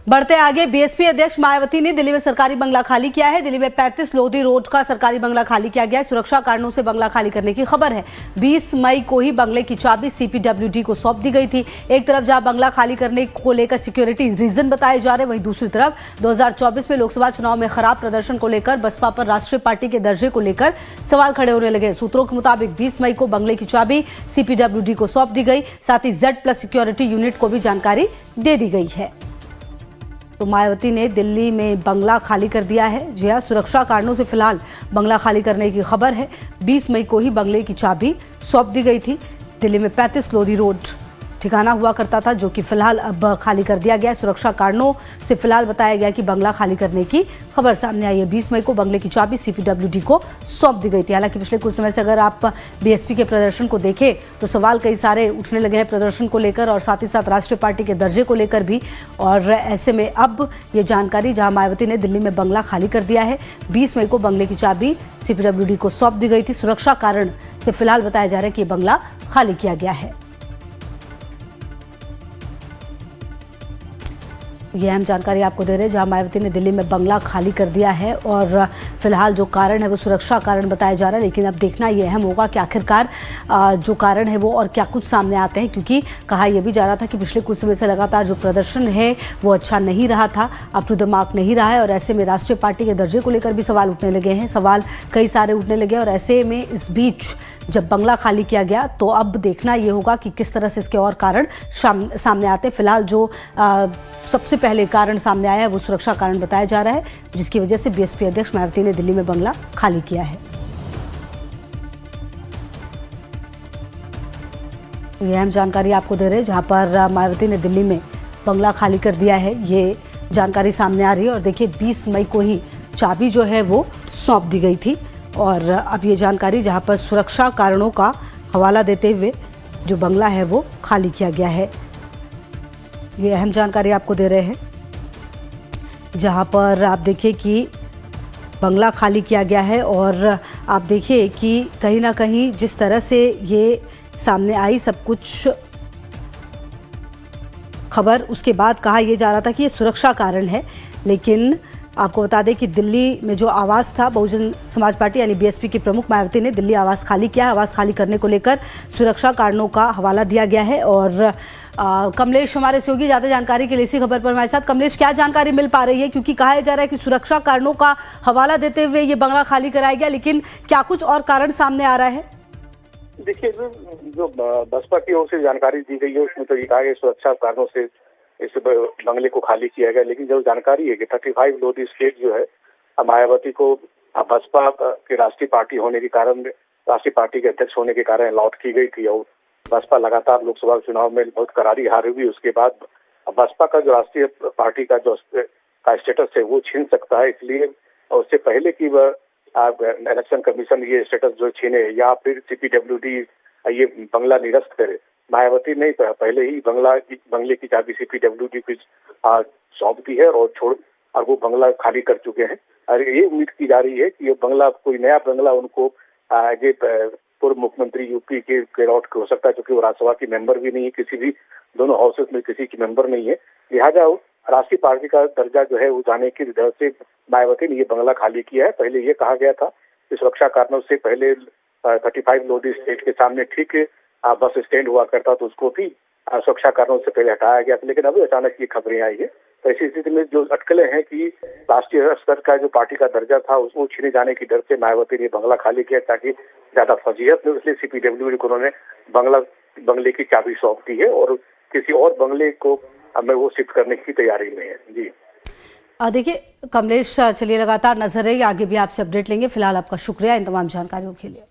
बढ़ते आगे, बीएसपी अध्यक्ष मायावती ने दिल्ली में सरकारी बंगला खाली किया है। दिल्ली में 35 लोधी रोड का सरकारी बंगला खाली किया गया है। सुरक्षा कारणों से बंगला खाली करने की खबर है। 20 मई को ही बंगले की चाबी सीपीडब्ल्यूडी को सौंप दी गई थी। एक तरफ जहां बंगला खाली करने को लेकर सिक्योरिटी रीजन बताए जा रहे, वहीं दूसरी तरफ 2024 में लोकसभा चुनाव में खराब प्रदर्शन को लेकर बसपा पर राष्ट्रीय पार्टी के दर्जे को लेकर सवाल खड़े होने लगे। सूत्रों के मुताबिक 20 मई को बंगले की चाबी सीपीडब्ल्यूडी को सौंप दी गई। साथ ही Z+ सिक्योरिटी यूनिट को भी जानकारी दे दी गई है। तो मायावती ने दिल्ली में बंगला खाली कर दिया है। जी हां, सुरक्षा कारणों से फिलहाल बंगला खाली करने की खबर है। 20 मई को ही बंगले की चाबी सौंप दी गई थी। दिल्ली में 35 लोधी रोड ठिकाना हुआ करता था, जो कि फिलहाल अब खाली कर दिया गया है। सुरक्षा कारणों से फिलहाल बताया गया कि बंगला खाली करने की खबर सामने आई है। 20 मई को बंगले की चाबी सीपीडब्ल्यूडी को सौंप दी गई थी। हालांकि पिछले कुछ समय से अगर आप बीएसपी के प्रदर्शन को देखें तो सवाल कई सारे उठने लगे हैं प्रदर्शन को लेकर और साथ ही साथ राष्ट्रीय पार्टी के दर्जे को लेकर भी। और ऐसे में अब ये जानकारी, जहां मायावती ने दिल्ली में बंगला खाली कर दिया है, 20 मई को बंगले की चाबी सीपीडब्ल्यूडी को सौंप दी गई थी। सुरक्षा कारण से फिलहाल बताया जा रहा है कि बंगला खाली किया गया है। ये अहम जानकारी आपको दे रहे हैं, जहां मायावती ने दिल्ली में बंगला खाली कर दिया है और फिलहाल जो कारण है वो सुरक्षा कारण बताया जा रहा है। लेकिन अब देखना ये अहम होगा कि आखिरकार जो कारण है वो और क्या कुछ सामने आते हैं, क्योंकि कहा यह भी जा रहा था कि पिछले कुछ समय से लगातार जो प्रदर्शन है वो अच्छा नहीं रहा था, अप टू द मार्क नहीं रहा है। और ऐसे में राष्ट्रीय पार्टी के दर्जे को लेकर भी सवाल उठने लगे हैं, सवाल कई सारे उठने लगे। और ऐसे में इस बीच जब बंगला खाली किया गया तो अब देखना ये होगा कि किस तरह से इसके और कारण सामने आते हैं। फिलहाल जो सबसे पहले कारण सामने आया है वो सुरक्षा कारण बताया जा रहा है, जिसकी वजह से बीएसपी अध्यक्ष मायावती ने दिल्ली में बंगला खाली किया है। ये अहम जानकारी आपको दे रहे हैं, जहां पर मायावती ने दिल्ली में बंगला खाली कर दिया है, ये जानकारी सामने आ रही है। और देखिए, 20 मई को ही चाबी जो है वो सौंप दी गई थी। और अब ये जानकारी, जहां पर सुरक्षा कारणों का हवाला देते हुए जो बंगला है वो खाली किया गया है, ये अहम जानकारी आपको दे रहे हैं। जहां पर आप देखिए कि बंगला खाली किया गया है और आप देखिए कि कहीं ना कहीं जिस तरह से ये सामने आई सब कुछ खबर, उसके बाद कहा यह जा रहा था कि ये सुरक्षा कारण है। लेकिन आपको बता दें कि दिल्ली में जो आवास था, बहुजन समाज पार्टी यानी बीएसपी की प्रमुख मायावती ने दिल्ली आवास खाली किया। आवास खाली करने को लेकर सुरक्षा कारणों का हवाला दिया गया है। और कमलेश हमारे सहयोगी ज़्यादा जानकारी के लिए इसी खबर पर हमारे साथ। कमलेश, क्या जानकारी मिल पा रही है, क्योंकि कहा जा रहा है कि सुरक्षा कारणों का हवाला देते हुए ये बंगला खाली कराया गया, लेकिन क्या कुछ और कारण सामने आ रहा है? देखिए, जो बसपा की ओर से जानकारी दी गई है उसमें तो ये कहा गया सुरक्षा कारणों से इस बंगले को खाली किया गया। लेकिन जो जानकारी है कि 35 लोधी स्टेट जो है मायावती को बसपा के राष्ट्रीय पार्टी होने के कारण, राष्ट्रीय पार्टी के अध्यक्ष होने के कारण अलॉट की गई थी। और बसपा लगातार लोकसभा चुनाव में बहुत करारी हारी हुई। उसके बाद बसपा का जो राष्ट्रीय पार्टी का जो स्टेटस है वो छीन सकता है, इसलिए उससे पहले की इलेक्शन कमीशन ये स्टेटस जो छीने या फिर सीपीडब्ल्यूडी ये बंगला निरस्त करे। मायावती ने पहले ही बंगले की चाबी सीपीडब्ल्यूडी को सौंप दी है और वो बंगला खाली कर चुके हैं। और ये उम्मीद की जा रही है कि ये बंगला, कोई नया बंगला उनको आगे पूर्व मुख्यमंत्री यूपी के अलॉट हो सकता है, क्योंकि वो राज्यसभा की मेंबर भी नहीं है, किसी भी दोनों हाउसेस में किसी की मेंबर नहीं है। लिहाजा राष्ट्रीय पार्टी का दर्जा जो है वो जाने की वजह से मायावती ने ये बंगला खाली किया है। पहले ये कहा गया था कि सुरक्षा कारणों से पहले 35 लोधी स्टेट के सामने ठीक बस स्टैंड हुआ करता, तो उसको भी सुरक्षा कारणों से पहले हटाया गया था। लेकिन अभी अचानक ये खबरें आई है, तो ऐसी स्थिति में जो अटकलें हैं कि राष्ट्रीय स्तर का जो पार्टी का दर्जा था उसको छीने जाने की डर से मायावती ने बंगला खाली किया, ताकि ज्यादा फजीहत में, इसलिए सीपीडब्ल्यूडी को उन्होंने बंगले की चाबी सौंप दी है और किसी और बंगले को हमें वो शिफ्ट करने की तैयारी में है। जी देखिए कमलेश, चलिए लगातार नजर रही, आगे भी आपसे अपडेट लेंगे। फिलहाल आपका शुक्रिया इन तमाम जानकारियों के लिए।